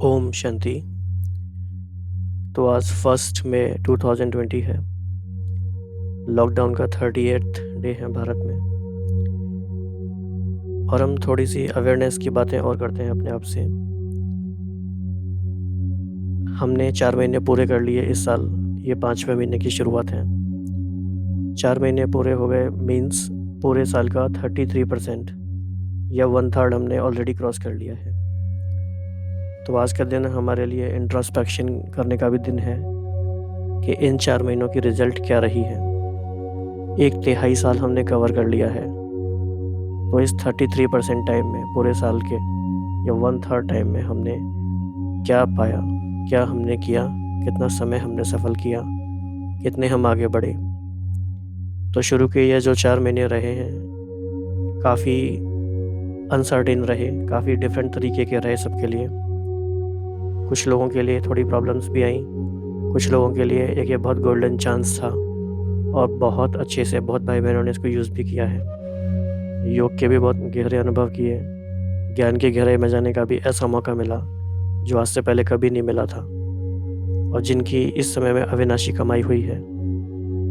ओम शांति। तो आज 1 मई 2020 है। लॉकडाउन का 38th डे है भारत में। और हम थोड़ी सी अवेयरनेस की बातें और करते हैं अपने आप से। हमने 4 महीने पूरे कर लिए इस साल। ये 5वें महीने की शुरुआत है। 4 महीने पूरे हो गए मीन्स पूरे साल का 33% या 1/3 हमने ऑलरेडी क्रॉस कर लिया है। तो आज का दिन हमारे लिए इंट्रोस्पेक्शन करने का भी दिन है कि इन 4 महीनों की रिजल्ट क्या रही है। 1/3 साल हमने कवर कर लिया है। तो इस 33% टाइम में पूरे साल के या 1/3 टाइम में हमने क्या पाया, क्या हमने किया, कितना समय हमने सफल किया, कितने हम आगे बढ़े। तो शुरू के ये जो 4 महीने रहे हैं काफ़ी अनसर्टेन रहे, काफ़ी डिफरेंट तरीके के रहे सबके लिए। कुछ लोगों के लिए थोड़ी प्रॉब्लम्स भी आई, कुछ लोगों के लिए एक ये बहुत गोल्डन चांस था और बहुत अच्छे से बहुत भाई बहनों ने इसको यूज़ भी किया है। योग के भी बहुत गहरे अनुभव किए, ज्ञान की गहराई में जाने का भी ऐसा मौका मिला जो आज से पहले कभी नहीं मिला था। और जिनकी इस समय में अविनाशी कमाई हुई है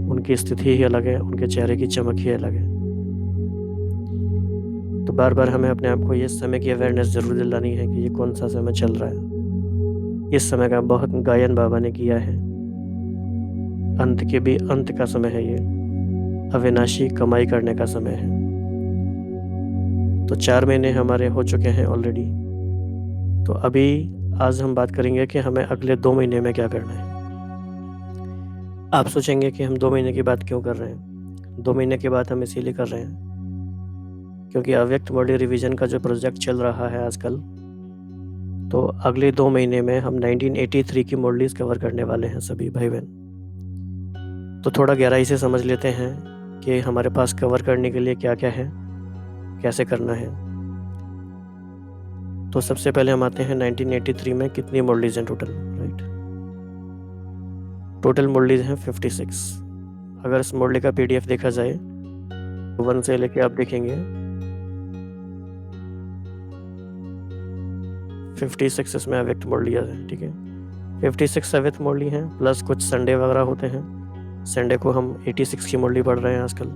उनकी स्थिति ही अलग है, उनके चेहरे की चमक ही अलग है। तो बार बार हमें अपने आप को ये समय की अवेयरनेस ज़रूर दिलानी है कि ये कौन सा समय चल रहा है। इस समय का बहुत गायन बाबा ने किया है। अंत के भी अंत का समय है ये, अविनाशी कमाई करने का समय है। तो 4 महीने हमारे हो चुके हैं ऑलरेडी। तो अभी आज हम बात करेंगे कि हमें अगले 2 महीने में क्या करना है। आप सोचेंगे कि हम 2 महीने की बात क्यों कर रहे हैं। 2 महीने की बात हम इसीलिए कर रहे हैं क्योंकि अव्यक्त बॉडी रिवीजन का जो प्रोजेक्ट चल रहा है आजकल, तो अगले 2 महीने में हम 1983 की मुरलीज कवर करने वाले हैं सभी भाई बहन। तो थोड़ा गहराई से समझ लेते हैं कि हमारे पास कवर करने के लिए क्या क्या है, कैसे करना है। तो सबसे पहले हम आते हैं 1983 में कितनी मुरलीज हैं टोटल, राइट। टोटल मुरलीज हैं 56। अगर इस मुरली का PDF देखा जाए तो 1 से लेके आप देखेंगे 56 इसमें अव्यक्त मुरलियाँ हैं, ठीक है। 56 अव्यक्त मुरली हैं प्लस कुछ संडे वगैरह होते हैं। संडे को हम 86 की मुरली पढ़ रहे हैं आजकल।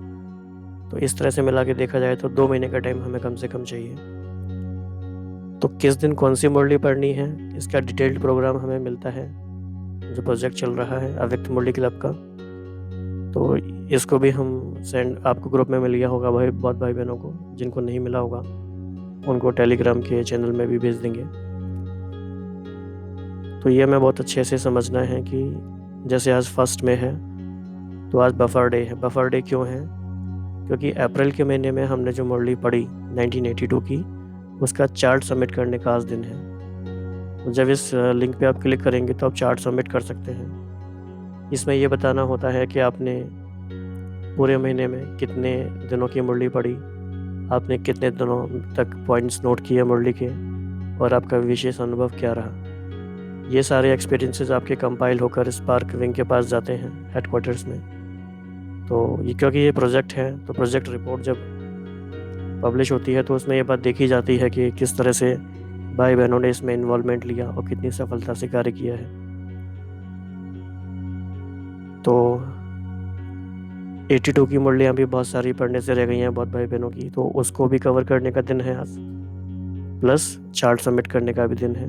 तो इस तरह से मिला के देखा जाए तो 2 महीने का टाइम हमें कम से कम चाहिए। तो किस दिन कौन सी मुरली पढ़नी है इसका डिटेल्ड प्रोग्राम हमें मिलता है जो प्रोजेक्ट चल रहा है अव्यक्त मुरली क्लब का। तो इसको भी हम सेंड आपको ग्रुप में मिल गया होगा भाई, बहुत भाई बहनों को। जिनको नहीं मिला होगा उनको टेलीग्राम के चैनल में भी भेज देंगे। तो ये हमें बहुत अच्छे से समझना है कि जैसे आज 1 में है तो आज बफर डे है। बफर डे क्यों है? क्योंकि अप्रैल के महीने में हमने जो मुरली पढ़ी 1982 की, उसका चार्ट सबमिट करने का आज दिन है। तो जब इस लिंक पे आप क्लिक करेंगे तो आप चार्ट सबमिट कर सकते हैं। इसमें ये बताना होता है कि आपने पूरे महीने में कितने दिनों की मुरली पढ़ी, आपने कितने दिनों तक पॉइंट्स नोट किए मुरली के, और आपका विशेष अनुभव क्या रहा। ये सारे एक्सपीरियंसेस आपके कंपाइल होकर स्पार्क विंग के पास जाते हैं हेडक्वार्टर्स में। तो ये क्योंकि ये प्रोजेक्ट है तो प्रोजेक्ट रिपोर्ट जब पब्लिश होती है तो उसमें ये बात देखी जाती है कि किस तरह से भाई बहनों ने इसमें इन्वॉल्वमेंट लिया और कितनी सफलता से कार्य किया है। तो 82 की मुरलियाँ भी बहुत सारी पढ़ने से रह गई हैं बहुत भाई बहनों की, तो उसको भी कवर करने का दिन है आज, प्लस चार्ट सबमिट करने का भी दिन है।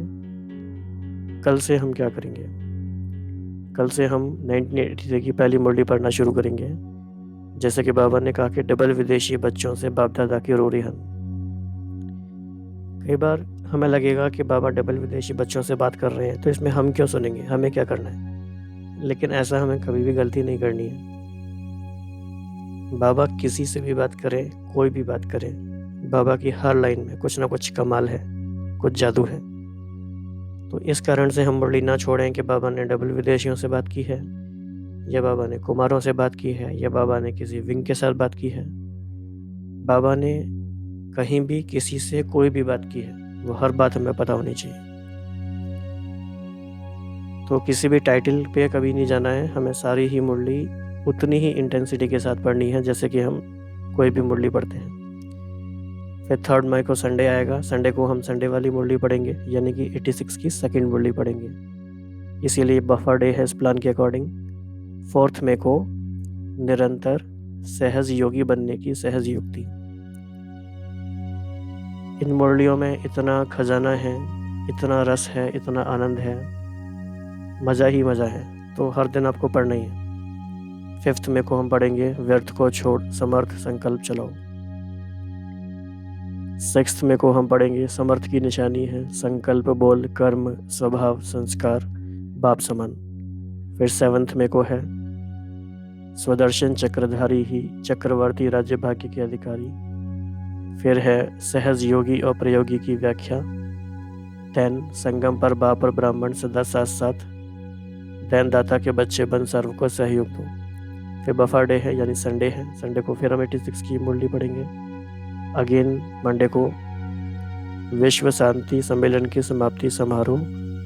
कल से हम क्या करेंगे? कल से हम 1983 की पहली मुरली पढ़ना शुरू करेंगे। जैसे कि बाबा ने कहा कि डबल विदेशी बच्चों से बाप दादा की रोरीहन। कई बार हमें लगेगा कि बाबा डबल विदेशी बच्चों से बात कर रहे हैं तो इसमें हम क्यों सुनेंगे, हमें क्या करना है। लेकिन ऐसा हमें कभी भी गलती नहीं करनी है। बाबा किसी से भी बात करें, कोई भी बात करें, बाबा की हर लाइन में कुछ ना कुछ कमाल है, कुछ जादू है। तो इस कारण से हम मुरली ना छोड़ें कि बाबा ने डबल विदेशियों से बात की है, या बाबा ने कुमारों से बात की है, या बाबा ने किसी विंग के साथ बात की है। बाबा ने कहीं भी किसी से कोई भी बात की है, वो हर बात हमें पता होनी चाहिए। तो किसी भी टाइटल पे कभी नहीं जाना है, हमें सारी ही मुरली उतनी ही इंटेंसिटी के साथ पढ़नी है जैसे कि हम कोई भी मुरली पढ़ते हैं। फिर 3 मई को संडे आएगा। संडे को हम संडे वाली मुरली पढ़ेंगे, यानी कि 86 की सेकंड मुरली पढ़ेंगे, इसीलिए बफर डे है इस प्लान के अकॉर्डिंग। 4 मई को निरंतर सहज योगी बनने की सहज युक्ति। इन मुरलियों में इतना खजाना है, इतना रस है, इतना आनंद है, मज़ा ही मज़ा है, तो हर दिन आपको पढ़ना ही है। 5 मई को हम पढ़ेंगे व्यर्थ को छोड़ समर्थ संकल्प चलाओ। 6 मई को हम पढ़ेंगे समर्थ की निशानी है संकल्प बोल कर्म स्वभाव संस्कार बाप समान। फिर 7 मई को है स्वदर्शन चक्रधारी ही चक्रवर्ती राज्य भाग्य के अधिकारी। फिर है सहज योगी और प्रयोगी की व्याख्या। 10 संगम पर बाप और ब्राह्मण सदा साथ साथ। दैन दाता के बच्चे बन सर्व को सहयोग दो। फिर बफर डे है यानी संडे है। संडे को फिर हम 86 की मुरली पढ़ेंगे। अगेन मंडे को विश्व शांति सम्मेलन की समाप्ति समारोह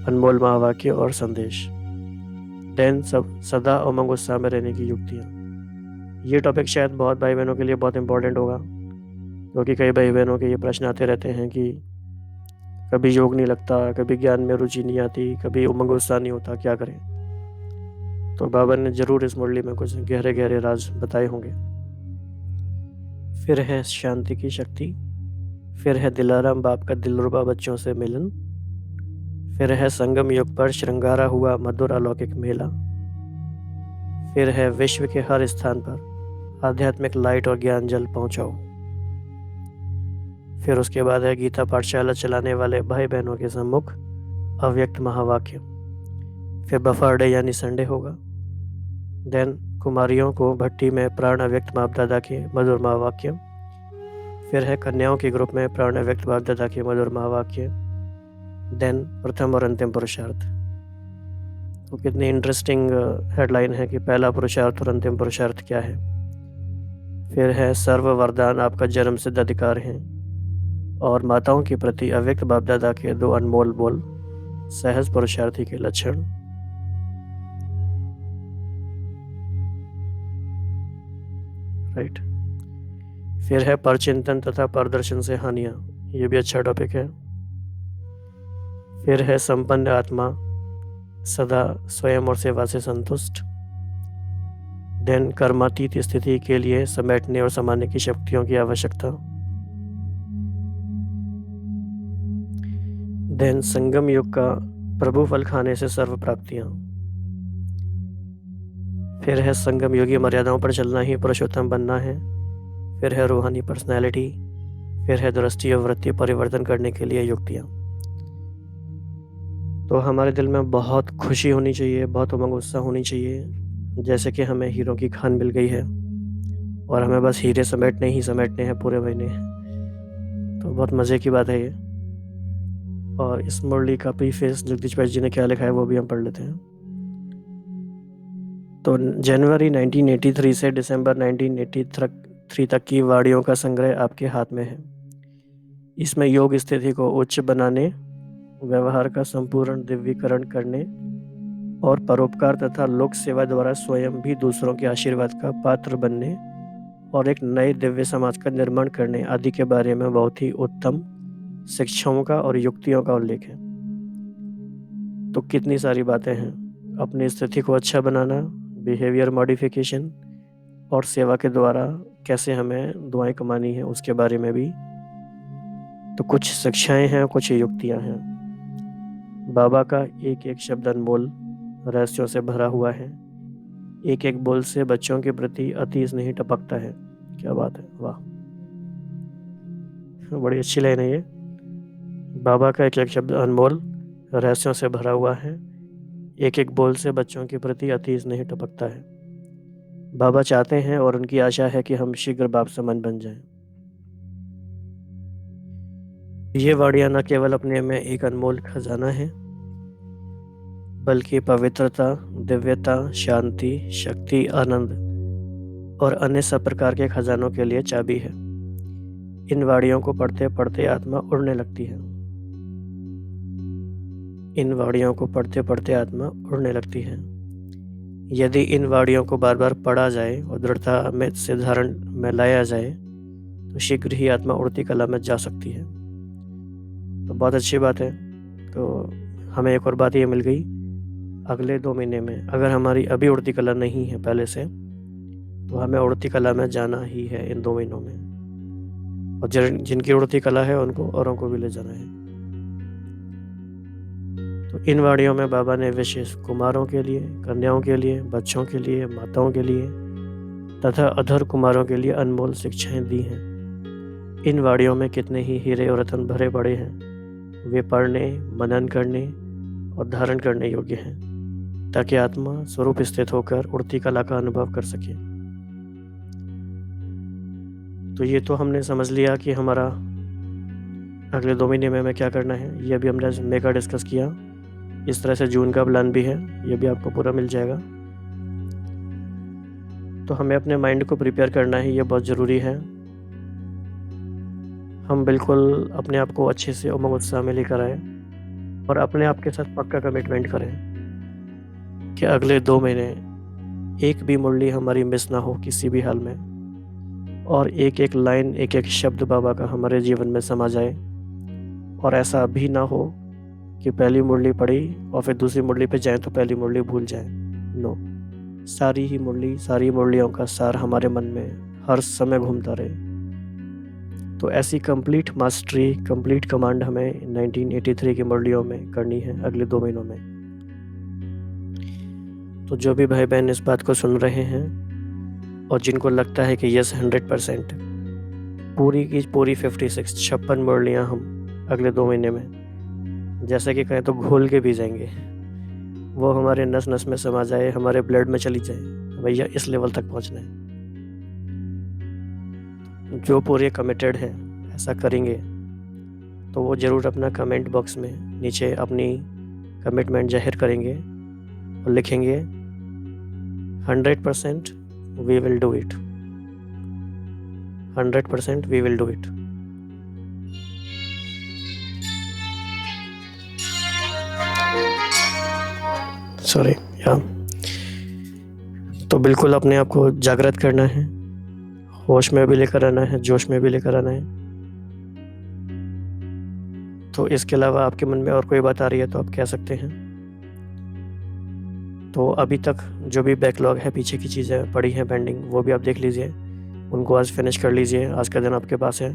अनमोल महावाक्य और संदेश। देन सब सदा उमंग उत्साह में रहने की युक्तियाँ। ये टॉपिक शायद बहुत भाई बहनों के लिए बहुत इंपॉर्टेंट होगा, क्योंकि कई भाई बहनों के ये प्रश्न आते रहते हैं कि कभी योग नहीं लगता, कभी ज्ञान में रुचि नहीं आती, कभी उमंग उत्साह नहीं होता, क्या करें। तो बाबा ने ज़रूर इस मुरली में कुछ गहरे गहरे राज बताए होंगे। फिर है शांति की शक्ति। फिर है दिलाराम बाप का दिलरुबा बच्चों से मिलन। फिर है संगम युग पर श्रृंगारा हुआ मधुर अलौकिक मेला। फिर है विश्व के हर स्थान पर आध्यात्मिक लाइट और ज्ञान जल पहुंचाओ। फिर उसके बाद है गीता पाठशाला चलाने वाले भाई बहनों के सम्मुख अव्यक्त महावाक्य। फिर बफर डे यानी संडे होगा। देन कुमारियों को भट्टी में प्राण अव्यक्त बाप दादा के मधुर महावाक्य। फिर है कन्याओं के ग्रुप में प्राण अव्यक्त बाप दादा के मधुर महावाक्य। देन प्रथम और अंतिम पुरुषार्थ। तो कितनी इंटरेस्टिंग हेडलाइन है कि पहला पुरुषार्थ और अंतिम पुरुषार्थ क्या है। फिर है सर्व वरदान आपका जन्म सिद्ध अधिकार है और माताओं के प्रति अव्यक्त बाप दादा के 2 अनमोल बोल सहज पुरुषार्थी के लक्षण। राइट। फिर है परचिंतन तथा परदर्शन से हानियां, ये भी अच्छा टॉपिक है। फिर है संपन्न आत्मा सदा स्वयं और सेवा से संतुष्ट। देन कर्मातीत स्थिति के लिए समेटने और समाने की शक्तियों की आवश्यकता। देन संगम युग का प्रभु फल खाने से सर्व प्राप्तियां। फिर है संगम योगी मर्यादाओं पर चलना ही पुरुषोत्तम बनना है। फिर है रूहानी पर्सनैलिटी। फिर है दृष्टि और वृत्ति परिवर्तन करने के लिए युक्तियाँ। तो हमारे दिल में बहुत खुशी होनी चाहिए, बहुत उमंग उत्साह होनी चाहिए, जैसे कि हमें हीरों की खान मिल गई है और हमें बस हीरे समेटने ही समेटने हैं पूरे महीने। तो बहुत मज़े की बात है ये। और इस मुरली का प्रीफेस जगदीश भाई जी ने क्या लिखा है वो भी हम पढ़ लेते हैं। तो जनवरी 1983 से दिसंबर 1983 तक की वाणियों का संग्रह आपके हाथ में है। इसमें योग स्थिति को उच्च बनाने, व्यवहार का संपूर्ण दिव्यीकरण करने और परोपकार तथा लोक सेवा द्वारा स्वयं भी दूसरों के आशीर्वाद का पात्र बनने और एक नए दिव्य समाज का निर्माण करने आदि के बारे में बहुत ही उत्तम शिक्षाओं का और युक्तियों का उल्लेख है। तो कितनी सारी बातें हैं। अपनी स्थिति को अच्छा बनाना, बिहेवियर मॉडिफिकेशन और सेवा के द्वारा कैसे हमें दुआएं कमानी है उसके बारे में भी। तो कुछ शिक्षाएं हैं, कुछ युक्तियां हैं। बाबा का एक एक शब्द अनमोल रहस्यों से भरा हुआ है। एक एक बोल से बच्चों के प्रति अति स्नेह टपकता है। क्या बात है, वाह, बड़ी अच्छी लाइन है ये। बाबा का एक एक शब्द अनमोल रहस्यों से भरा हुआ है। एक एक बोल से बच्चों के प्रति अति स्नेह टपकता है। बाबा चाहते हैं और उनकी आशा है कि हम शीघ्र बाप समान बन जाएं। ये वाड़ियाँ न केवल अपने में एक अनमोल खजाना है, बल्कि पवित्रता, दिव्यता, शांति, शक्ति, आनंद और अन्य सब प्रकार के खजानों के लिए चाबी है। इन वाड़ियों को पढ़ते पढ़ते आत्मा उड़ने लगती है। इन वाड़ियों को पढ़ते पढ़ते आत्मा उड़ने लगती है। यदि इन वाड़ियों को बार बार पढ़ा जाए और दृढ़ता में से धारण में लाया जाए तो शीघ्र ही आत्मा उड़ती कला में जा सकती है। तो बहुत अच्छी बात है। तो हमें एक और बात ये मिल गई, अगले 2 महीने में अगर हमारी अभी उड़ती कला नहीं है पहले से, तो हमें उड़ती कला में जाना ही है इन 2 महीनों में। और जिनकी उड़ती कला है उनको औरों को भी ले जाना है। तो इन वाणियों में बाबा ने विशेष कुमारों के लिए, कन्याओं के लिए, बच्चों के लिए, माताओं के लिए तथा अधर कुमारों के लिए अनमोल शिक्षाएं दी हैं। इन वाणियों में कितने ही हीरे और रत्न भरे पड़े हैं। वे पढ़ने, मनन करने और धारण करने योग्य हैं, ताकि आत्मा स्वरूप स्थित होकर उड़ती कला का अनुभव कर सके। तो ये तो हमने समझ लिया कि हमारा अगले 2 महीने में हमें क्या करना है। ये अभी हमने मेगा डिस्कस किया। इस तरह से जून का प्लान भी है, ये भी आपको पूरा मिल जाएगा। तो हमें अपने माइंड को प्रिपेयर करना है, ये बहुत ज़रूरी है। हम बिल्कुल अपने आप को अच्छे से उमंग उत्साह में लेकर आए और अपने आप के साथ पक्का कमिटमेंट करें कि अगले 2 महीने एक भी मुरली हमारी मिस ना हो किसी भी हाल में, और एक एक लाइन, एक एक शब्द बाबा का हमारे जीवन में समा जाए। और ऐसा भी ना हो कि पहली मुरली पढ़ी और फिर दूसरी मुरली पे जाएं तो पहली मुरली भूल जाएं। नो, सारी ही मुरली, सारी मुरलियों का सार हमारे मन में हर समय घूमता रहे। तो ऐसी कंप्लीट मास्टरी, कंप्लीट कमांड हमें 1983 की मुरलियों में करनी है अगले 2 महीनों में। तो जो भी भाई बहन इस बात को सुन रहे हैं और जिनको लगता है कि यस 100% पूरी की पूरी 56 मुरलियाँ हम अगले 2 महीने में जैसे कि कहें तो घोल के पी जाएंगे, वो हमारे नस नस में समा जाए, हमारे ब्लड में चली जाए। भैया इस लेवल तक पहुंचना है। जो पूरे कमिटेड हैं ऐसा करेंगे तो वो ज़रूर अपना कमेंट बॉक्स में नीचे अपनी कमिटमेंट जाहिर करेंगे और लिखेंगे 100% we will do it, 100% we will do it. Sorry या तो बिल्कुल अपने आप को जागृत करना है, होश में भी लेकर आना है, जोश में भी लेकर आना है। तो इसके अलावा आपके मन में और कोई बात आ रही है तो आप कह सकते हैं। तो अभी तक जो भी बैकलॉग है, पीछे की चीज़ें पड़ी हैं पेंडिंग, वो भी आप देख लीजिए, उनको आज फिनिश कर लीजिए। आज का दिन आपके पास है।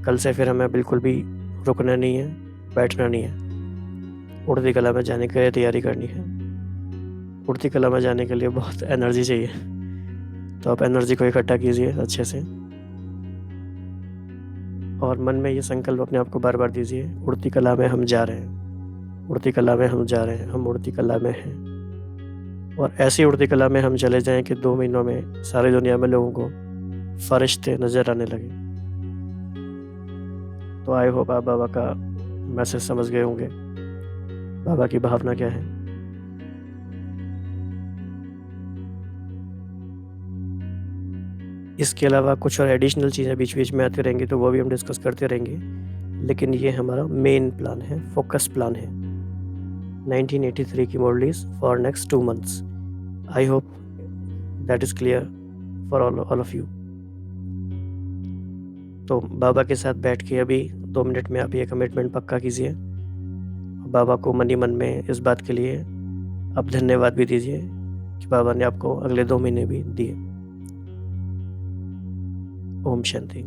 कल से फिर हमें बिल्कुल भी रुकना नहीं है, बैठना नहीं है, उड़ती कला में जाने की तैयारी करनी है। उड़ती कला में जाने के लिए बहुत एनर्जी चाहिए, तो आप एनर्जी को इकट्ठा कीजिए अच्छे से और मन में ये संकल्प अपने आप को बार बार दीजिए, उड़ती कला में हम जा रहे हैं, उड़ती कला में हम जा रहे हैं, हम उड़ती कला में हैं। और ऐसी उड़ती कला में हम चले जाएं कि 2 महीनों में सारी दुनिया में लोगों को फरिश्ते नज़र आने लगे। तो आई होप आप बाबा का मैसेज समझ गए होंगे, बाबा की भावना क्या है। इसके अलावा कुछ और एडिशनल चीज़ें बीच बीच में आती रहेंगी, तो वो भी हम डिस्कस करते रहेंगे। लेकिन ये हमारा मेन प्लान है, फोकस प्लान है 1983 की मुरलीज for next 2 months। I hope that is clear for all of you. तो बाबा के साथ बैठ के अभी 2 मिनट में आप ये कमिटमेंट पक्का कीजिए। बाबा को मनी मन में इस बात के लिए आप धन्यवाद भी दीजिए कि बाबा ने आपको अगले 2 महीने भी दिए। ओम शांति।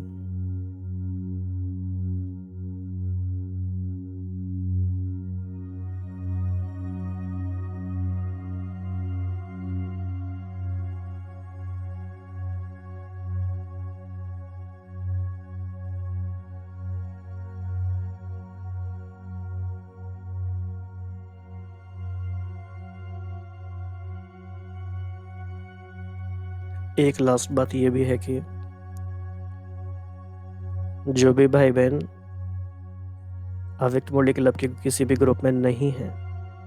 एक लास्ट बात ये भी है कि जो भी भाई बहन अव्यक्त मुरली क्लब के किसी भी ग्रुप में नहीं हैं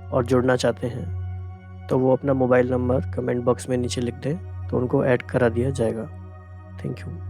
और जुड़ना चाहते हैं, तो वो अपना मोबाइल नंबर कमेंट बॉक्स में नीचे लिख दें, तो उनको ऐड करा दिया जाएगा। Thank you.